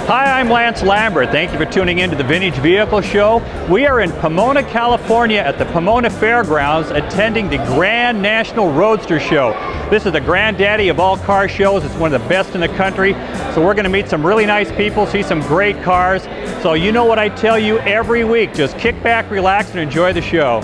Hi, I'm Lance Lambert. Thank you for tuning in to the Vintage Vehicle Show. We are in Pomona, California at the Pomona Fairgrounds attending the Grand National Roadster Show. This is the granddaddy of all car shows. It's one of the best in the country. So we're going to meet some really nice people, see some great cars. So you know what I tell you every week, just kick back, relax, and enjoy the show.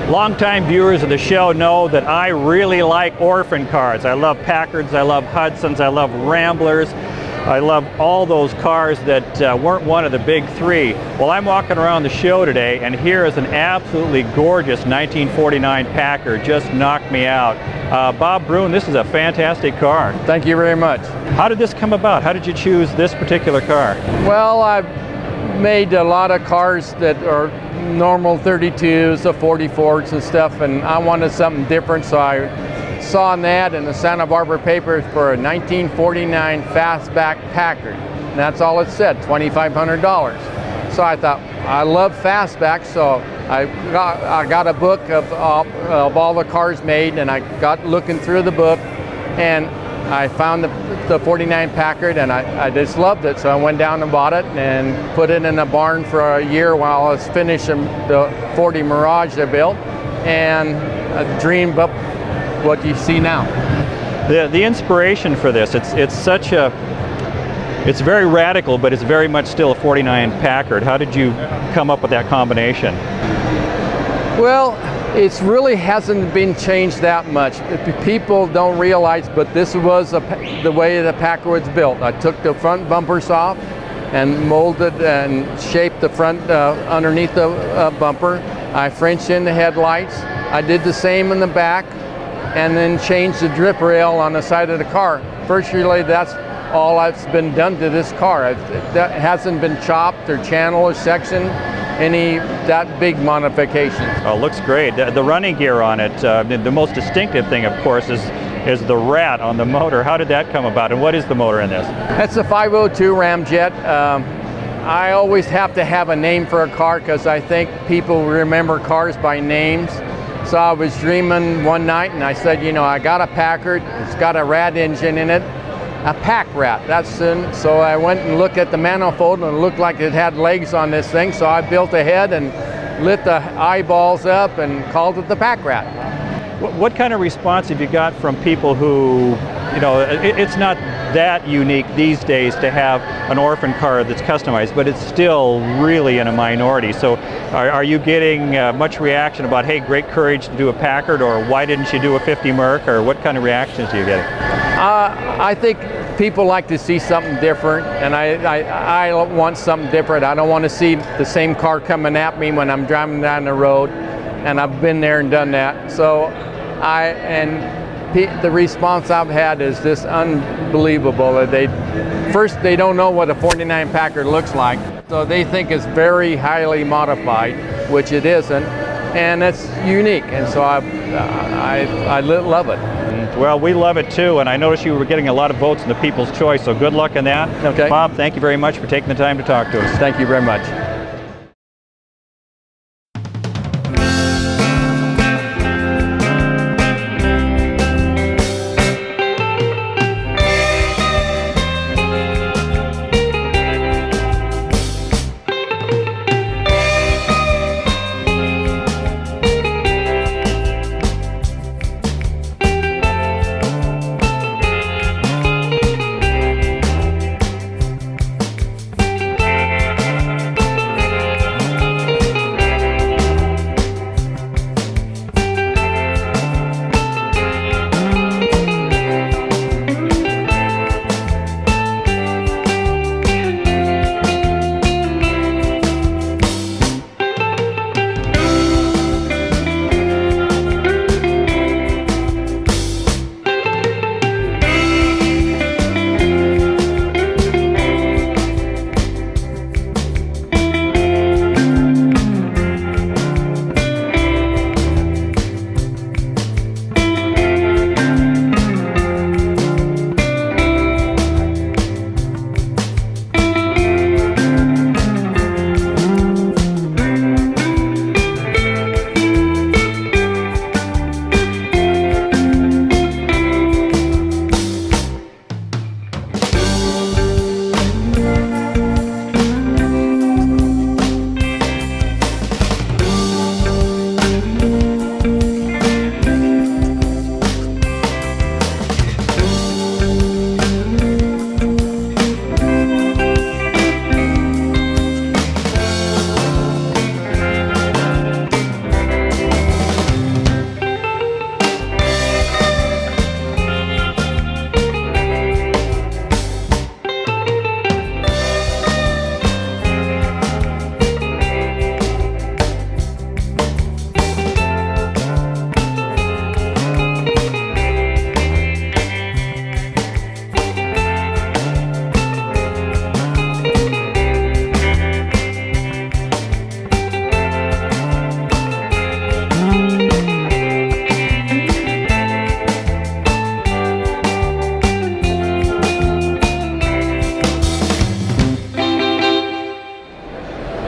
Longtime viewers of the show know that I really like orphan cars. I love Packards, I love Hudsons, I love Ramblers. I love all those cars that weren't one of the big three. Well, I'm walking around the show today, and here is an absolutely gorgeous 1949 Packard. Just knocked me out. Bob Brune, this is a fantastic car. Thank you very much. How did this come about? How did you choose this particular car? Well, I've made a lot of cars that are normal 32s, the 44s and stuff, and I wanted something different, so I saw an ad in the Santa Barbara papers for a 1949 fastback Packard. And that's all it said, $2,500. So I thought, I love fastbacks, so I got a book of all the cars made, and I got looking through the book, and I found the 49 Packard, and I just loved it, so I went down and bought it and put it in a barn for a year while I was finishing the 40 Mirage they built, and I dreamed up what you see now. The inspiration for this, it's very radical, but it's very much still a 49 Packard. How did you come up with that combination? Well, it really hasn't been changed that much. People don't realize, but this was the way the Packard was built. I took the front bumpers off and molded and shaped the front underneath the bumper. I Frenched in the headlights. I did the same in the back, and then changed the drip rail on the side of the car. Virtually, that's all that's been done to this car. That hasn't been chopped or channel or section. Any that big modification. Oh, looks great. The running gear on it, the most distinctive thing, of course, is the rat on the motor. How did that come about, and what is the motor in this? That's a 502 Ramjet. I always have to have a name for a car because I think people remember cars by names. So I was dreaming one night, and I said, you know, I got a Packard. It's got a rat engine in it. A pack rat, that's soon. So I went and looked at the manifold, and it looked like it had legs on this thing. So I built a head and lit the eyeballs up and called it the pack rat. What kind of response have you got from people who, you know, it's not that unique these days to have an orphan car that's customized, but it's still really in a minority. So are you getting much reaction about, hey, great courage to do a Packard, or why didn't you do a 50 Merc, or what kind of reactions are you getting? I think people like to see something different, and I want something different. I don't want to see the same car coming at me when I'm driving down the road, and I've been there and done that. So the response I've had is just unbelievable. They don't know what a 49 Packard looks like, so they think it's very highly modified, which it isn't, and it's unique, and so I love it. Well, we love it too, and I noticed you were getting a lot of votes in the People's Choice, so good luck in that. Okay. Bob, thank you very much for taking the time to talk to us. Thank you very much.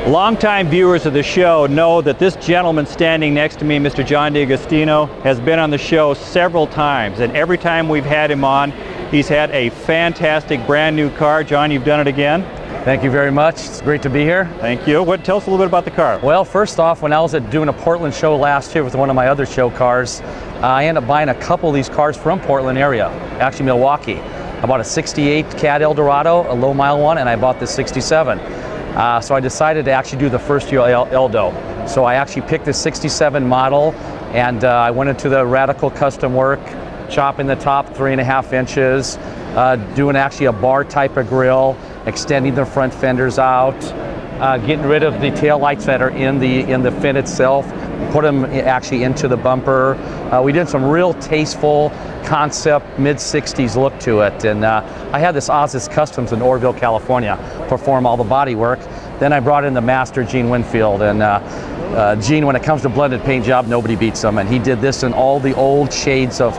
Longtime viewers of the show know that this gentleman standing next to me, Mr. John D'Agostino, has been on the show several times, and every time we've had him on, he's had a fantastic brand new car. John, you've done it again. Thank you very much. It's great to be here. Thank you. Tell us a little bit about the car. Well, first off, when I was doing a Portland show last year with one of my other show cars, I ended up buying a couple of these cars from Portland area, actually Milwaukee. I bought a 68 Cad Eldorado, a low mile one, and I bought this 67. So I decided to actually do the first year Eldo. So I actually picked the 67 model, and I went into the radical custom work, chopping the top 3.5 inches, doing actually a bar type of grill, extending the front fenders out, getting rid of the tail lights that are in the fin itself, put them actually into the bumper. We did some real tasteful concept mid-60s look to it, and I had this Oz's Customs in Orville, California perform all the body work. Then I brought in the master Gene Winfield, and Gene, when it comes to blended paint job, nobody beats him, and he did this in all the old shades of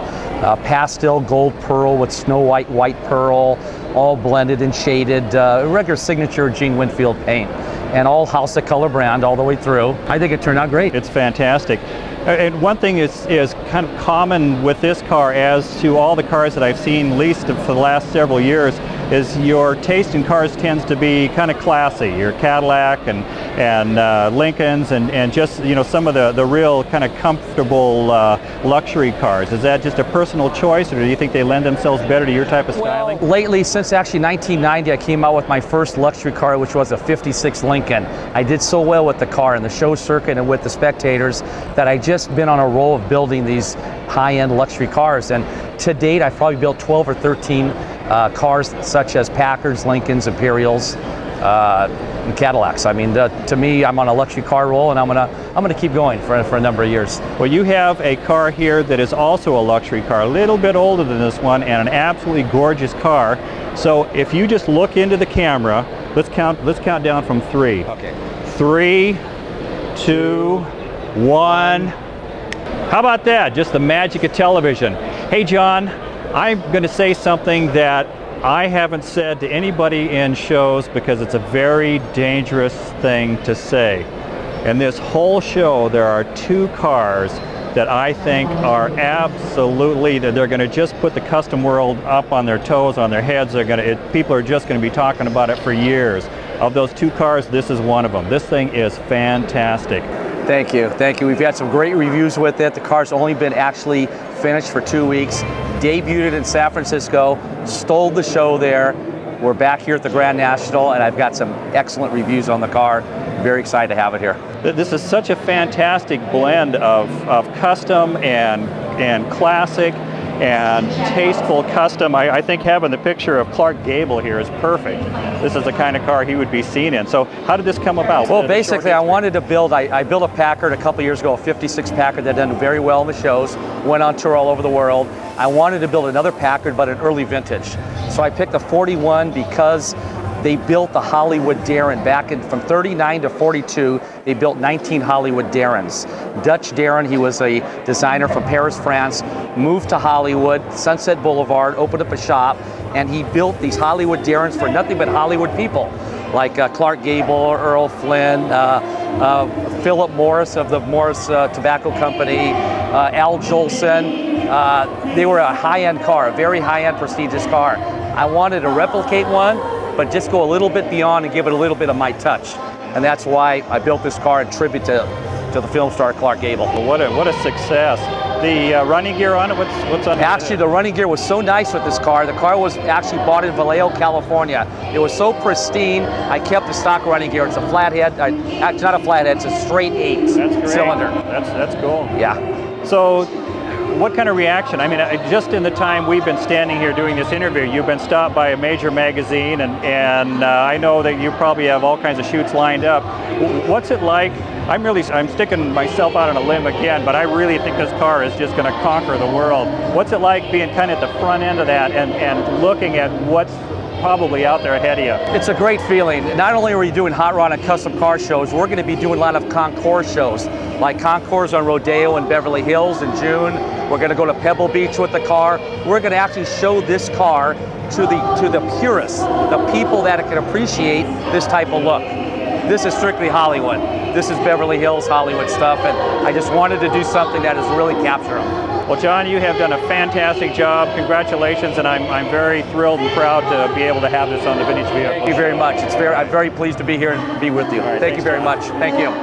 pastel gold pearl with snow white white pearl, all blended and shaded, regular signature Gene Winfield paint, and all House of Color brand all the way through. I think it turned out great. It's fantastic. And one thing is kind of common with this car, as to all the cars that I've seen leased for the last several years, is your taste in cars tends to be kind of classy. Your Cadillac and Lincolns and just, you know, some of the real kind of comfortable luxury cars. Is that just a personal choice, or do you think they lend themselves better to your type of styling? Well, lately, since actually 1990, I came out with my first luxury car, which was a 56 Lincoln. I did so well with the car in the show circuit and with the spectators that I just been on a roll of building these high-end luxury cars. And to date, I've probably built 12 or 13 cars such as Packards, Lincolns, Imperials, and Cadillacs. I mean, to me, I'm on a luxury car roll, and I'm gonna keep going for a number of years. Well, you have a car here that is also a luxury car, a little bit older than this one, and an absolutely gorgeous car. So if you just look into the camera, let's count down from 3. Okay. 3, 2, 1. How about that? Just the magic of television. Hey, John, I'm going to say something that I haven't said to anybody in shows because it's a very dangerous thing to say. In this whole show, there are 2 cars that I think are absolutely, they're going to just put the custom world up on their toes, on their heads. People are just going to be talking about it for years. Of those 2 cars, this is one of them. This thing is fantastic. Thank you, thank you. We've had some great reviews with it. The car's only been actually finished for 2 weeks. Debuted it in San Francisco, stole the show there. We're back here at the Grand National, and I've got some excellent reviews on the car. Very excited to have it here. This is such a fantastic blend of custom and classic and tasteful custom. I think having the picture of Clark Gable here is perfect. This is the kind of car he would be seen in. So how did this come about? Well, basically I wanted to build, I built a Packard a couple years ago, a 56 Packard that done very well in the shows, went on tour all over the world. I wanted to build another Packard, but an early vintage. So I picked a 41 because they built the Hollywood Darren back from 39 to 42. They built 19 Hollywood Darrens. Dutch Darren, he was a designer from Paris, France, moved to Hollywood, Sunset Boulevard, opened up a shop, and he built these Hollywood Darrens for nothing but Hollywood people, like Clark Gable, Earl Flynn, Philip Morris of the Morris Tobacco Company, Al Jolson. They were a high-end car, a very high-end prestigious car. I wanted to replicate one, but just go a little bit beyond and give it a little bit of my touch. And that's why I built this car in tribute to the film star Clark Gable. Well, what a success. The running gear on it, what's on it? Actually, the running gear was so nice with this car. The car was actually bought in Vallejo, California. It was so pristine, I kept the stock running gear. It's a flathead, it's not a flathead, it's a straight 8 cylinder. That's cool. Yeah. So, what kind of reaction? I mean, just in the time we've been standing here doing this interview, you've been stopped by a major magazine, and I know that you probably have all kinds of shoots lined up. What's it like? I'm sticking myself out on a limb again, but I really think this car is just going to conquer the world. What's it like being kind of at the front end of that and looking at what's probably out there ahead of you? It's a great feeling. Not only are we doing hot rod and custom car shows, we're going to be doing a lot of concours shows, like concours on Rodeo in Beverly Hills in June. We're going to go to Pebble Beach with the car. We're going to actually show this car to the purists, the people that can appreciate this type of look. This is strictly Hollywood. This is Beverly Hills Hollywood stuff, and I just wanted to do something that is really capture them. Well, John, you have done a fantastic job. Congratulations, and I'm very thrilled and proud to be able to have this on the Vintage Vehicle. Thank you very much. I'm very pleased to be here and be with you. Right, Thank you very much. Thank you.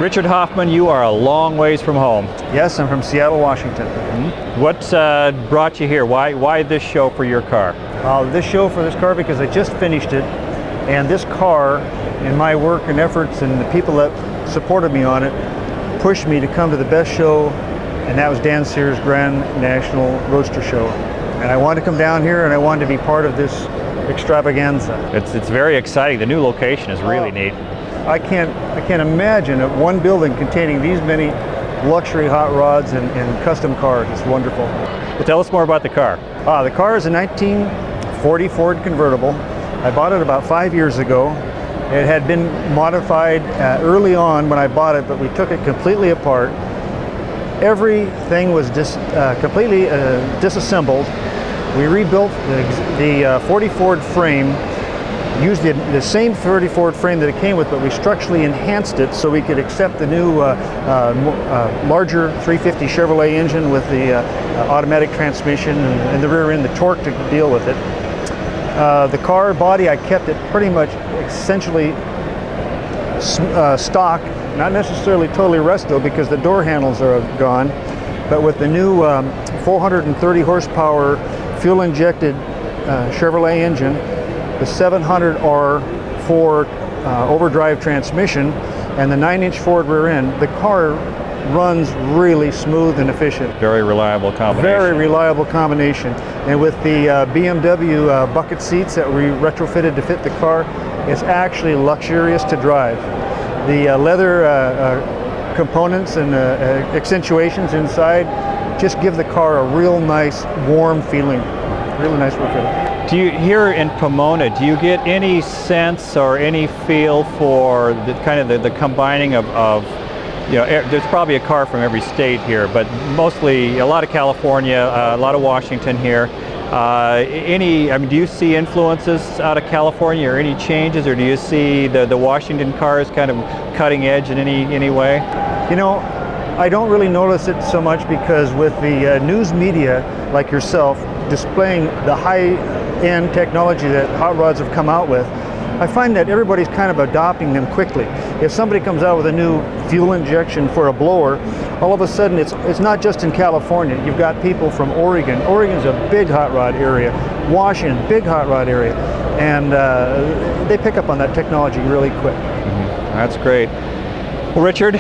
Richard Hoffman, you are a long ways from home. Yes, I'm from Seattle, Washington. What brought you here? Why this show for your car? This show for this car because I just finished it, and this car and my work and efforts and the people that supported me on it pushed me to come to the best show, and that was Dan Sears' Grand National Roadster Show. And I wanted to come down here and I wanted to be part of this extravaganza. It's very exciting. The new location is really neat. I can't imagine one building containing these many luxury hot rods and custom cars. It's wonderful. Well, tell us more about the car. The car is a 1940 Ford convertible. I bought it about 5 years ago. It had been modified early on when I bought it, but we took it completely apart. Everything was completely disassembled. We rebuilt the 40 Ford frame, used the same 30 Ford frame that it came with, but we structurally enhanced it so we could accept the new larger 350 Chevrolet engine with the automatic transmission and the rear end, the torque to deal with it. The car body, I kept it pretty much essentially stock, not necessarily totally resto because the door handles are gone, but with the new 430 horsepower fuel injected Chevrolet engine, the 700R Ford overdrive transmission, and the 9-inch Ford rear end, the car runs really smooth and efficient. Very reliable combination. Very reliable combination. And with the BMW bucket seats that we retrofitted to fit the car, it's actually luxurious to drive. The leather components and accentuations inside just give the car a real nice warm feeling. Really nice feeling. Do you, here in Pomona, do you get any sense or any feel for the kind of the combining of you know, there's probably a car from every state here, but mostly a lot of California, a lot of Washington here. I mean, do you see influences out of California or any changes, or do you see the Washington cars kind of cutting edge in any way? You know, I don't really notice it so much because with the news media like yourself displaying the high-end technology that hot rods have come out with, I find that everybody's kind of adopting them quickly. If somebody comes out with a new fuel injection for a blower, all of a sudden it's not just in California. You've got people from Oregon. Oregon's a big hot rod area. Washington, big hot rod area. And they pick up on that technology really quick. That's great. Well, Richard,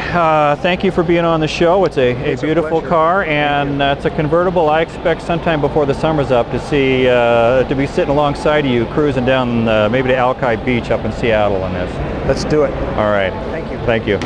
thank you for being on the show. It's a beautiful car, and it's a convertible. I expect sometime before the summer's up to see to be sitting alongside of you, cruising down maybe to Alki Beach up in Seattle on this. Let's do it. All right. Thank you. Thank you.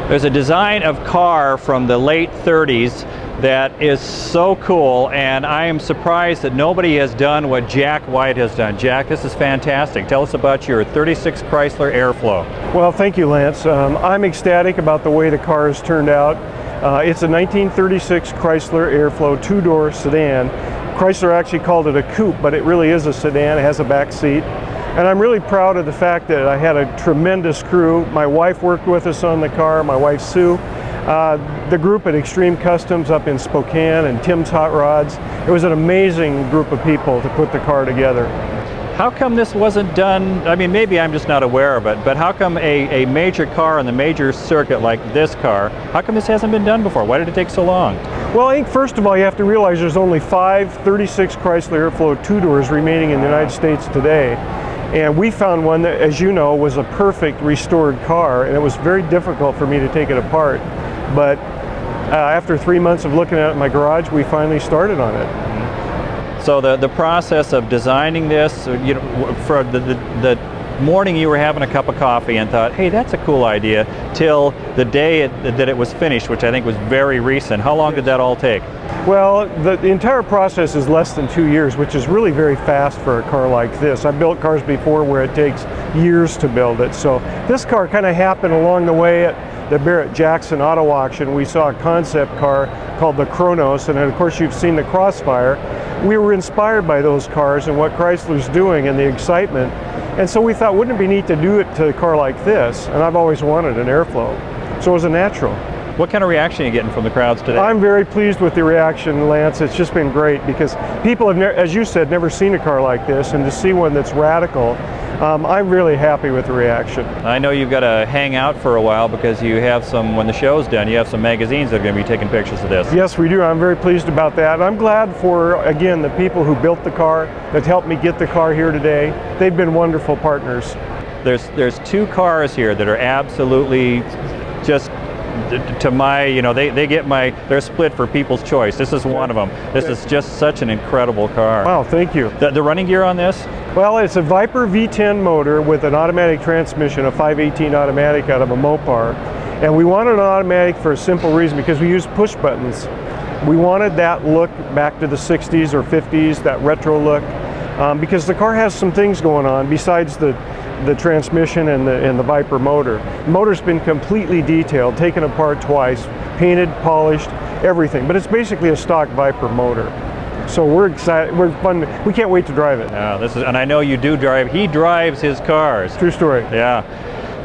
There's a design of car from the late 30s that is so cool, and I am surprised that nobody has done what Jack White has done. Jack, this is fantastic. Tell us about your 36 Chrysler Airflow. Well, thank you, Lance. I'm ecstatic about the way the car has turned out. It's a 1936 Chrysler Airflow two-door sedan. Chrysler actually called it a coupe, but it really is a sedan. It has a back seat. And I'm really proud of the fact that I had a tremendous crew. My wife worked with us on the car, my wife Sue. The group at Extreme Customs up in Spokane and Tim's Hot Rods. It was an amazing group of people to put the car together. How come this wasn't done? I mean, maybe I'm just not aware of it, but how come a major car on the major circuit like this car, how come this hasn't been done before? Why did it take so long? Well, I think first of all, you have to realize there's only 5 36 Chrysler Airflow two-doors remaining in the United States today. And we found one that, as you know, was a perfect restored car, and it was very difficult for me to take it apart. But after 3 months of looking at it in my garage, we finally started on it. So the process of designing this, you know, for the morning you were having a cup of coffee and thought, hey, that's a cool idea, till the day that it was finished, which I think was very recent. How long did that all take? Well, the entire process is less than 2 years, which is really very fast for a car like this. I've built cars before where it takes years to build it. So this car kind of happened along the way at the Barrett-Jackson Auto Auction. We saw a concept car called the Kronos, and of course you've seen the Crossfire. We were inspired by those cars and what Chrysler's doing and the excitement. And so we thought, wouldn't it be neat to do it to a car like this? And I've always wanted an Airflow. So it was a natural. What kind of reaction are you getting from the crowds today? I'm very pleased with the reaction, Lance. It's just been great because people have, as you said, never seen a car like this, and to see one that's radical, I'm really happy with the reaction. I know you've got to hang out for a while because you have some, when the show's done, you have some magazines that are going to be taking pictures of this. Yes, we do. I'm very pleased about that. I'm glad for, again, the people who built the car, that helped me get the car here today. They've been wonderful partners. There's 2 cars here that are absolutely just, to my, you know, they get my, they're split for people's choice. This is one of them. This is just such an incredible car. Wow, thank you. The running gear on this? Well, it's a Viper V10 motor with an automatic transmission, a 518 automatic out of a Mopar. And we wanted an automatic for a simple reason, because we use push buttons. We wanted that look back to the 60s or 50s, that retro look, because the car has some things going on besides the transmission and the Viper motor. The motor's been completely detailed, taken apart twice, painted, polished, everything. But it's basically a stock Viper motor. So we're excited, we're fun, we can't wait to drive it. Yeah, this is, and I know you do drive, he drives his cars. True story. Yeah.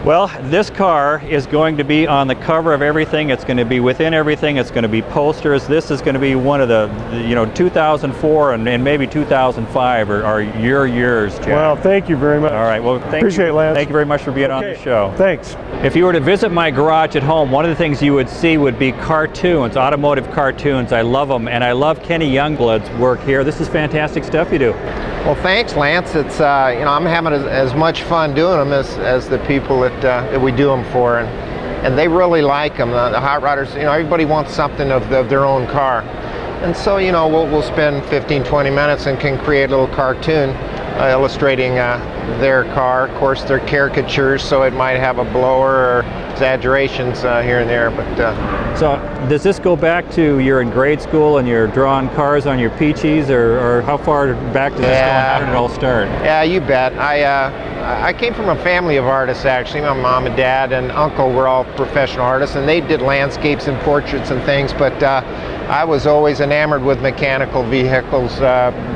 Well, this car is going to be on the cover of everything. It's going to be within everything. It's going to be posters. This is going to be one of the 2004 and maybe 2005 are your years, Jack. Well, thank you very much. All right. Well, appreciate it, Lance. Thank you very much for being on the show. Thanks. If you were to visit my garage at home, one of the things you would see would be cartoons, automotive cartoons. I love them, and I love Kenny Youngblood's work here. This is fantastic stuff you do. Well, thanks, Lance. It's I'm having as much fun doing them as the people that we do them for, and they really like them. The hot rodders, everybody wants something of their own car, and so we'll spend 15-20 minutes and can create a little cartoon illustrating their car. Of course, they're caricatures, so it might have a blower or exaggerations here and there. But so, does this go back to you're in grade school and you're drawing cars on your Peaches, or how far back does this go? How did it all start? Yeah, you bet. I came from a family of artists, actually. My mom and dad and uncle were all professional artists, and they did landscapes and portraits and things, but I was always enamored with mechanical vehicles,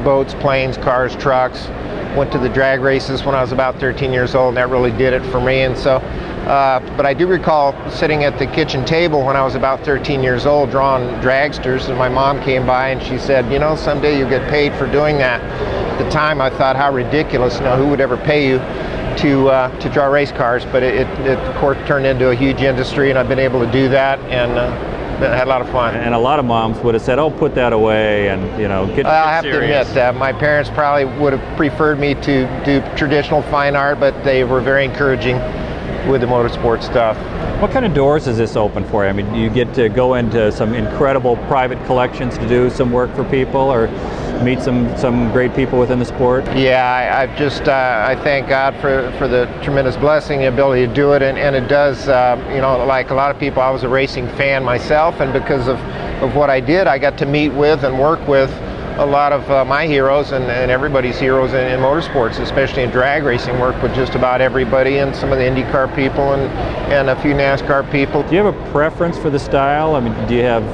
boats, planes, cars, trucks. Went to the drag races when I was about 13 years old, and that really did it for me. And so, but I do recall sitting at the kitchen table when I was about 13 years old drawing dragsters, and my mom came by and she said, someday you'll get paid for doing that. At the time I thought, how ridiculous, who would ever pay you to draw race cars? But it of course turned into a huge industry, and I've been able to do that, and I had a lot of fun. And a lot of moms would have said, "Oh, put that away," and get I have serious. to admit, my parents probably would have preferred me to do traditional fine art, but they were very encouraging with the motorsport stuff. What kind of doors does this open for you? I mean, you get to go into some incredible private collections to do some work for people, or meet some great people within the sport? Yeah, I've just I thank God for the tremendous blessing, the ability to do it, and it does. You know, like a lot of people, I was a racing fan myself, and because of what I did, I got to meet with and work with a lot of my heroes and everybody's heroes in motorsports, especially in drag racing. Work with just about everybody, and some of the IndyCar people and a few NASCAR people. Do you have a preference for the style? I mean, do you have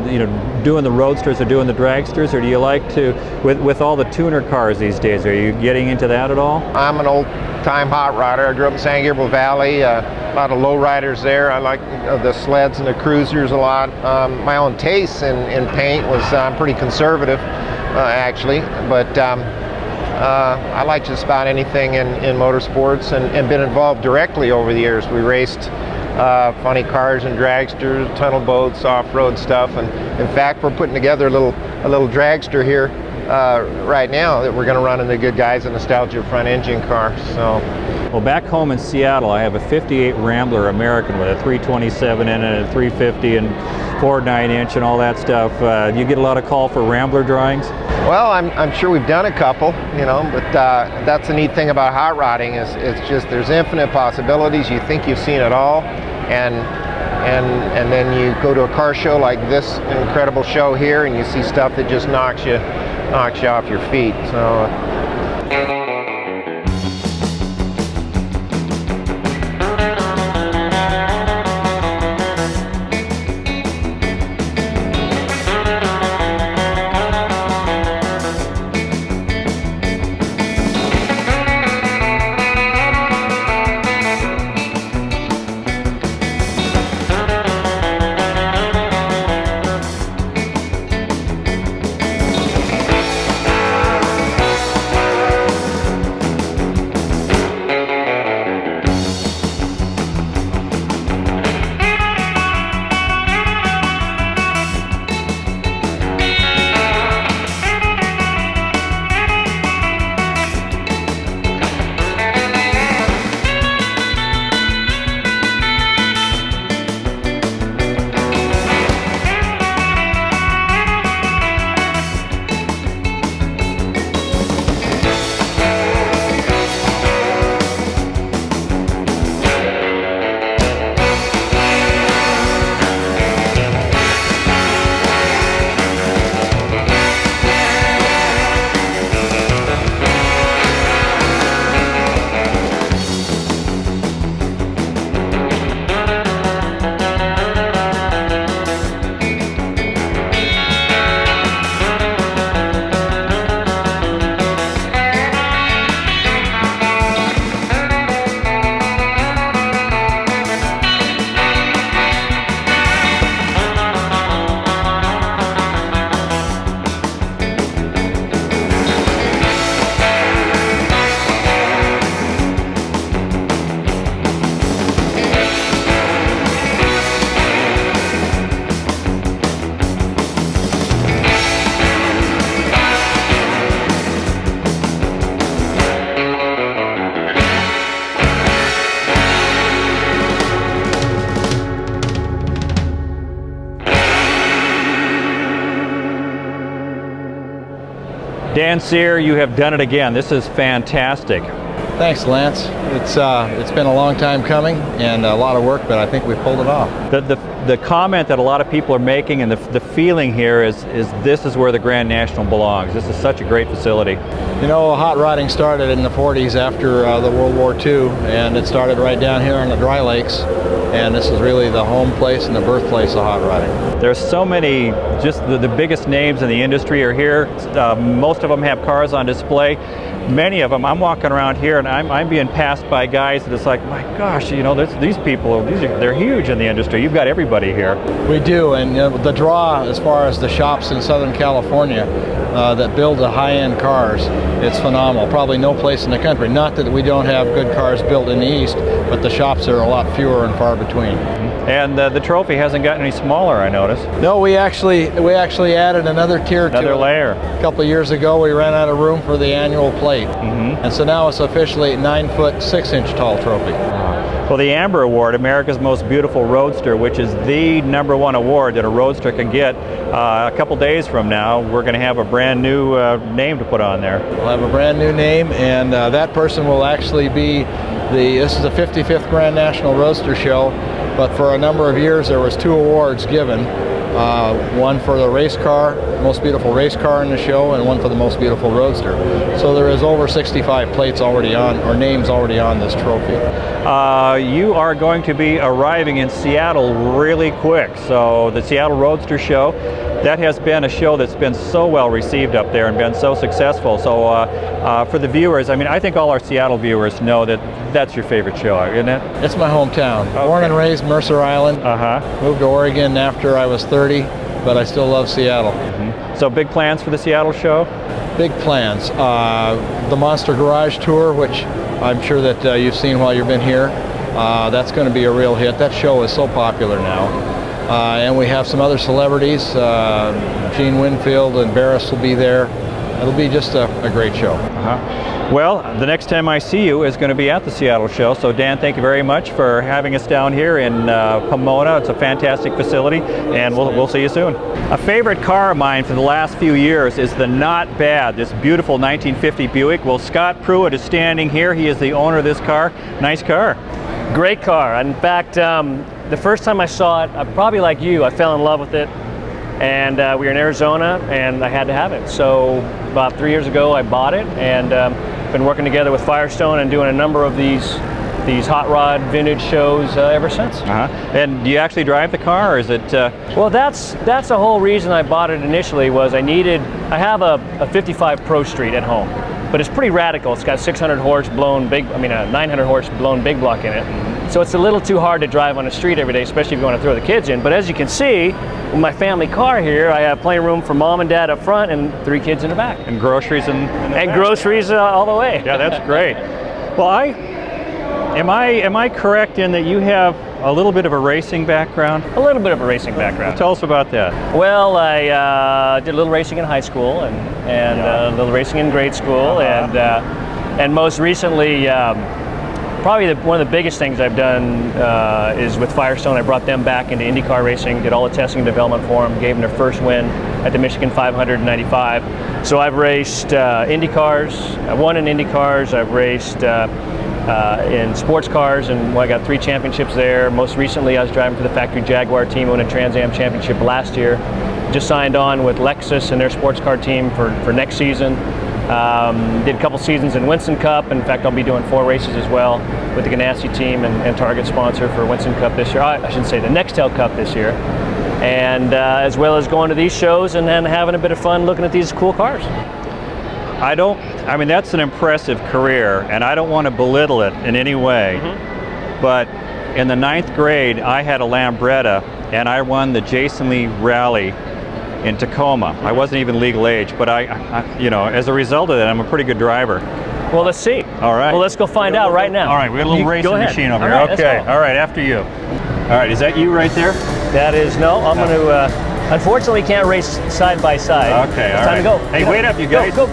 you know, doing the roadsters or doing the dragsters, or do you like to, with all the tuner cars these days, are you getting into that at all? I'm an old-time hot rodder. I grew up in San Gabriel Valley. A lot of low riders there. I like the sleds and the cruisers a lot. My own taste in paint was pretty conservative. Actually, but I like just about anything in motorsports, and been involved directly over the years. We raced funny cars and dragsters, tunnel boats, off-road stuff, and in fact we're putting together a little dragster here right now that we're going to run in the Good Guys, a nostalgia front engine car. So. Well, back home in Seattle, I have a 58 Rambler American with a 327 in it, and a 350 and 4 9-inch and all that stuff. You get a lot of call for Rambler drawings? Well, I'm sure we've done a couple, you know, but that's the neat thing about hot rodding is it's just there's infinite possibilities. You think you've seen it all, and then you go to a car show like this incredible show here, and you see stuff that just knocks you off your feet. So. Dan Sear, you have done it again. This is fantastic. Thanks, Lance. It's been a long time coming and a lot of work, but I think we've pulled it off. The comment that a lot of people are making, and the feeling here is this is where the Grand National belongs. This is such a great facility. You know, hot rodding started in the 40s after the World War II, and it started right down here in the Dry Lakes, and this is really the home place and the birthplace of hot rodding. There's so many, just the biggest names in the industry are here. Most of them have cars on display. Many of them, I'm walking around here and I'm being passed by guys that it's like, my gosh, you know, these people, they're huge in the industry. You've got everybody here. We do, and the draw as far as the shops in Southern California that build the high-end cars, it's phenomenal. Probably no place in the country. Not that we don't have good cars built in the East, but the shops are a lot fewer and far between. And the trophy hasn't gotten any smaller, I noticed. No, we actually added another tier to it. Another layer. A couple of years ago, we ran out of room for the annual plate. And so now it's official. officially 9-foot 6-inch tall trophy. Well, the Amber Award, America's Most Beautiful Roadster, which is the #1 award that a roadster can get, a couple days from now, we're going to have a brand new name to put on there. We'll have a brand new name, and that person will actually be this is the 55th Grand National Roadster Show, but for a number of years there was 2 awards given. One for the race car, most beautiful race car in the show, and one for the most beautiful roadster. So there is over 65 plates already on, or names already on this trophy. You are going to be arriving in Seattle really quick. So the Seattle Roadster Show, that has been a show that's been so well received up there and been so successful. So for the viewers, I mean, I think all our Seattle viewers know that that's your favorite show, isn't it? It's my hometown. Okay. Born and raised Mercer Island. Moved to Oregon after I was 30, but I still love Seattle. So big plans for the Seattle show? Big plans. The Monster Garage Tour, which I'm sure that you've seen while you've been here, that's going to be a real hit. That show is so popular now. And we have some other celebrities. Gene Winfield and Barris will be there. It'll be just a great show. Well, the next time I see you is going to be at the Seattle show. So Dan, thank you very much for having us down here in Pomona. It's a fantastic facility, and we'll see you soon. A favorite car of mine for the last few years is the Not Bad, this beautiful 1950 Buick. Well, Scott Pruitt is standing here. He is the owner of this car. Nice car. Great car. In fact, the first time I saw it, probably like you, I fell in love with it. And we were in Arizona, and I had to have it. So about 3 years ago, I bought it, and been working together with Firestone and doing a number of these hot rod vintage shows ever since. And do you actually drive the car, or is it? Well, that's the whole reason I bought it initially. Was I have a 55 Pro Street at home, but it's pretty radical. It's got 600 horse blown big, a 900 horse blown big block in it. So it's a little too hard to drive on the street every day, especially if you want to throw the kids in. But as you can see, with my family car here, I have plenty of room for mom and dad up front and 3 kids in the back. And groceries in the back. Groceries all the way. Yeah, that's great. Well, am I correct in that you have a little bit of a racing background? A little bit of a racing background. Tell us about that. Well, I did a little racing in high school and a little racing in grade school, and most recently, probably one of the biggest things I've done is with Firestone. I brought them back into IndyCar racing, did all the testing and development for them, gave them their first win at the Michigan 500 in '95. So I've raced IndyCars, I won in IndyCars, I've raced in sports cars, and I got 3 championships there. Most recently, I was driving for the factory Jaguar team, won a Trans Am championship last year. Just signed on with Lexus and their sports car team for next season. Did a couple seasons in Winston Cup. In fact, I'll be doing 4 races as well with the Ganassi team and Target sponsor for Winston Cup this year. I should say the Nextel Cup this year. And as well as going to these shows and then having a bit of fun looking at these cool cars. I mean, that's an impressive career, and I don't want to belittle it in any way, but in the 9th grade, I had a Lambretta, and I won the Jason Lee Rally in Tacoma. I wasn't even legal age, but I as a result of that, I'm a pretty good driver. Well, let's see. All right. Well, let's go find out right now. All right, we got a little racing machine over here. All right, okay, all right, after you. All right, is that you right there? That is, no, I'm going to, unfortunately can't race side by side. Okay, all right. Time to go. Hey, wait up, you guys. Go.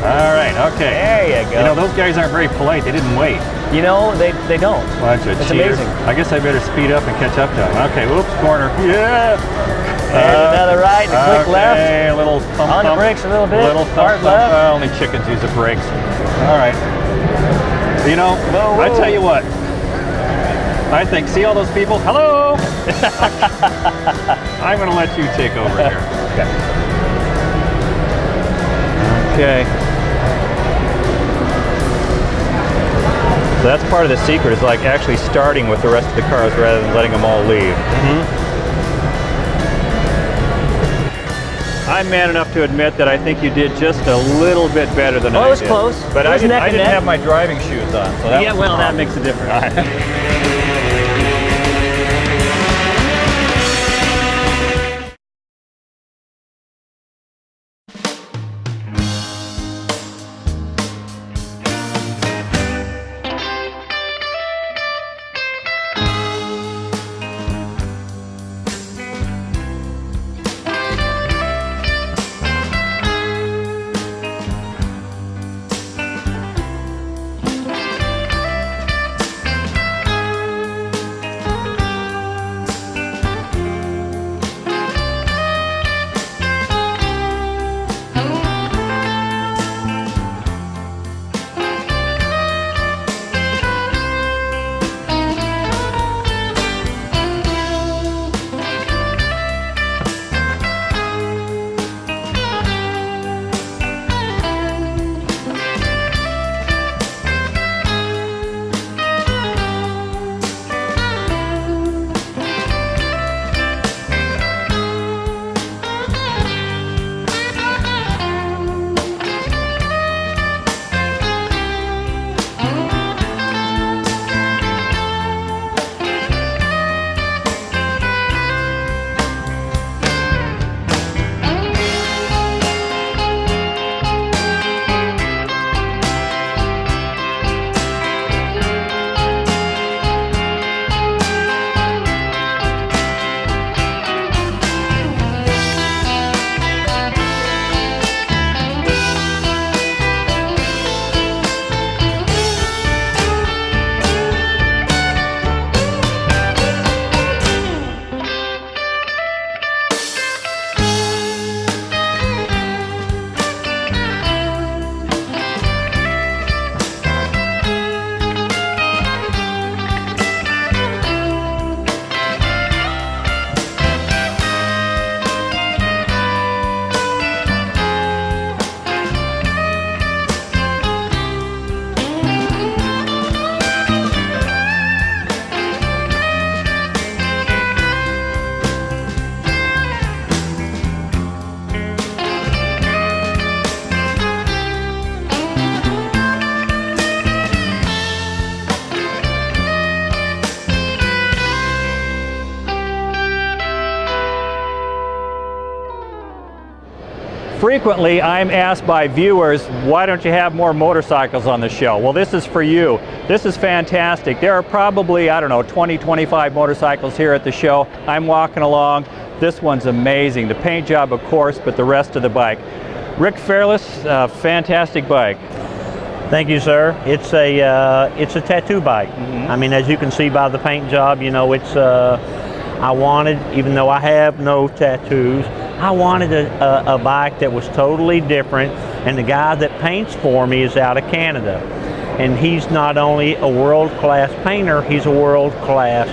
All right, okay. There you go. You know, those guys aren't very polite. They didn't wait. You know, they don't. Bunch of It's cheaters. amazing. I guess I better speed up and catch up to them. Okay, whoops, corner. Yeah. And another right, and a quick left. Okay, a little thump. On the brakes a little bit. Little Hard thump. left. Well, only chickens use the brakes. All right. You know, Whoa. I tell you what. I think, see all those people? Hello! I'm going to let you take over here. Okay. So that's part of the secret, is like actually starting with the rest of the cars rather than letting them all leave. I'm man enough to admit that I think you did just a little bit better than I did. It was close. But It I was didn't, neck and neck. have my driving shoes on. So that was the that problem. makes a difference. Frequently, I'm asked by viewers, why don't you have more motorcycles on the show? Well, this is for you. This is fantastic. There are probably, I don't know, 20, 25 motorcycles here at the show. I'm walking along. This one's amazing. The paint job, of course, but the rest of the bike. Rick Fairless, fantastic bike. Thank you, sir. It's a tattoo bike. I mean, as you can see by the paint job, you know, it's I wanted, even though I have no tattoos, I wanted a bike that was totally different, and the guy that paints for me is out of Canada. And he's not only a world-class painter, he's a world-class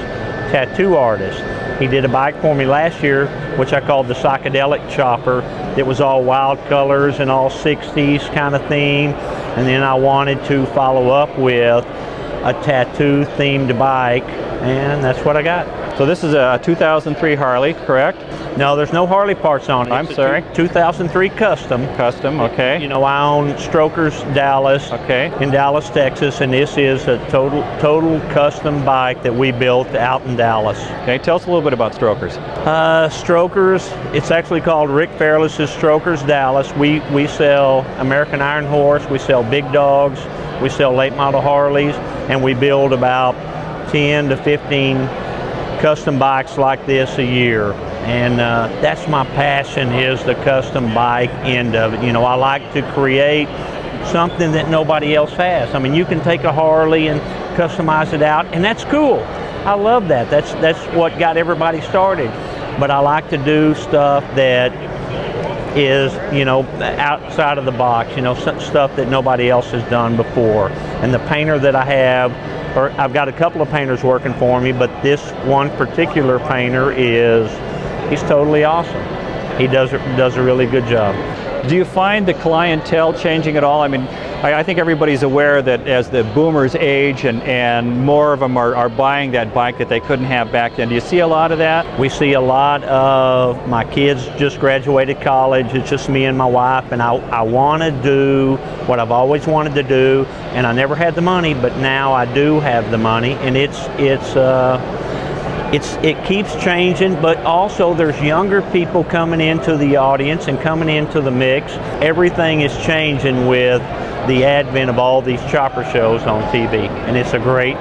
tattoo artist. He did a bike for me last year, which I called the Psychedelic Chopper. It was all wild colors and all 60s kind of theme. And then I wanted to follow up with a tattoo-themed bike, and that's what I got. So this is a 2003 Harley, correct? No, there's no Harley parts on it. I'm sorry. 2003 Custom. Custom, okay. You know, I own Strokers Dallas, Okay. in Dallas, Texas, and this is a total custom bike that we built out in Dallas. Okay, tell us a little bit about Strokers. Strokers, it's actually called Rick Fairless's Strokers Dallas. We sell American Iron Horse, we sell big dogs, we sell late model Harleys, and we build about 10 to 15 custom bikes like this a year. And that's my passion, is the custom bike end of it. You know, I like to create something that nobody else has. I mean, you can take a Harley and customize it out, and that's cool. I love that. That's what got everybody started. But I like to do stuff that is, you know, outside of the box, you know, stuff that nobody else has done before. And the painter that I have, or I've got a couple of painters working for me, but this one particular painter he's totally awesome. He does a really good job. Do you find the clientele changing at all? I mean, I think everybody's aware that as the boomers age and more of them are buying that bike that they couldn't have back then. Do you see a lot of that? We see a lot of, my kids just graduated college. It's just me and my wife, and I want to do what I've always wanted to do, and I never had the money, but now I do have the money, and it keeps changing, but also there's younger people coming into the audience and coming into the mix. Everything is changing with the advent of all these chopper shows on TV, and it's a great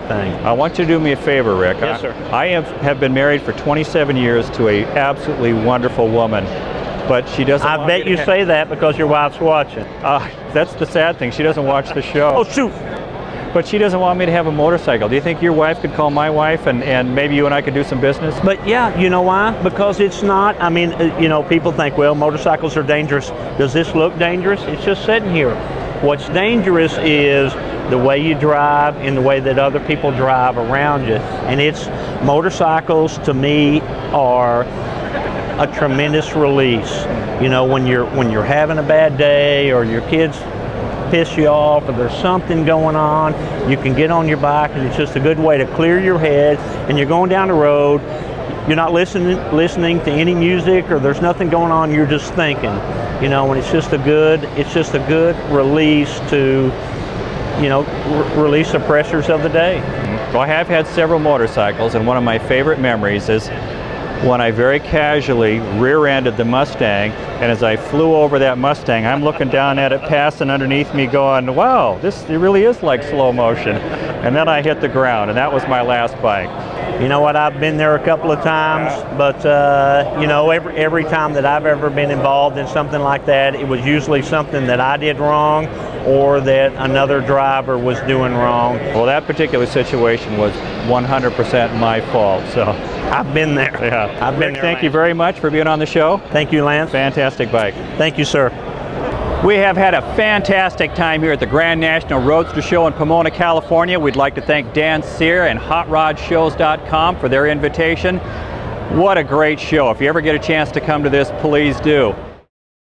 thing. I want you to do me a favor, Rick. Yes, sir. I have been married for 27 years to a absolutely wonderful woman, but she doesn't. I bet you say that because your wife's watching. That's the sad thing. She doesn't watch the show. Oh, shoot. But she doesn't want me to have a motorcycle. Do you think your wife could call my wife and maybe you and I could do some business? But yeah, you know why? Because it's not, I mean, you know, people think, well, motorcycles are dangerous. Does this look dangerous? It's just sitting here. What's dangerous is the way you drive and the way that other people drive around you. And motorcycles to me are a tremendous release. You know, when you're having a bad day, or your kids piss you off, or there's something going on, you can get on your bike, and it's just a good way to clear your head. And you're going down the road, you're not listening to any music, or there's nothing going on, you're just thinking, you know. And it's just a good release to, you know, release the pressures of the day. Well, I have had several motorcycles, and one of my favorite memories is when I very casually rear-ended the Mustang, and as I flew over that Mustang, I'm looking down at it passing underneath me going, wow, it really is like slow motion. And then I hit the ground, and that was my last bike. You know what, I've been there a couple of times, but you know, every time that I've ever been involved in something like that, it was usually something that I did wrong or that another driver was doing wrong. Well, that particular situation was 100% my fault, so. I've been there. Yeah. I've been Rick, there. thank you very much for being on the show. Thank you, Lance. Fantastic bike. Thank you, sir. We have had a fantastic time here at the Grand National Roadster Show in Pomona, California. We'd like to thank Dan Sear and HotRodShows.com for their invitation. What a great show. If you ever get a chance to come to this, please do.